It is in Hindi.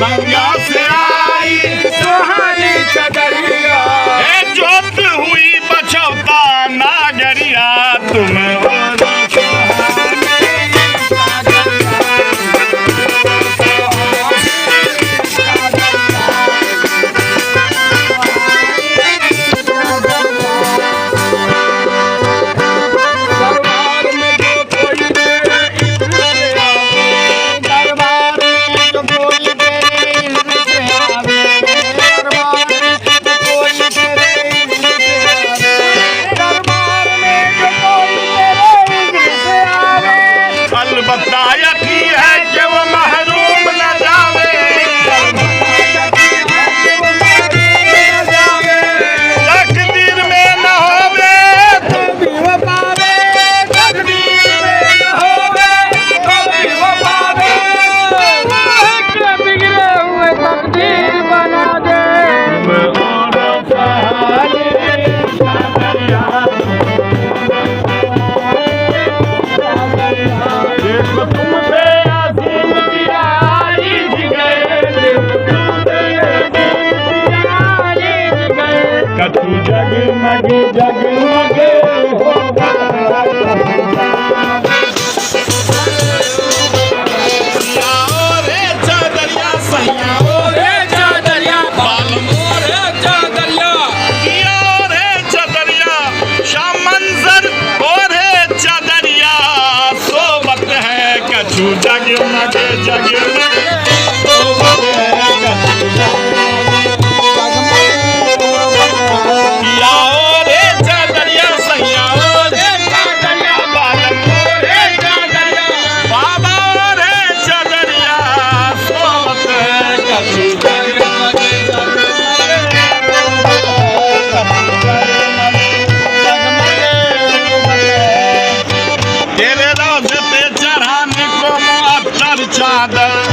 गंगा से आई सुहानी चदरिया, जोत हुई बचौता नागरिया, तुम बताया की है कि वो महरूम न जावे, तकदीर में न होवे तो भी वो पावे, तकदीर में न होवे तो भी वो पावे, बिगड़े हुए तकदीर बना दे। जगमग जगमग रे चादरिया सैया, रे चादरिया बालम, रे चादरिया रे चादरिया, शाम मंजर रे चादरिया, सोबत है कछु जगमग जगमग, सोबत है कछु जगमग। तेरे रोज पे चढ़ाने को मुअत्तर चादर,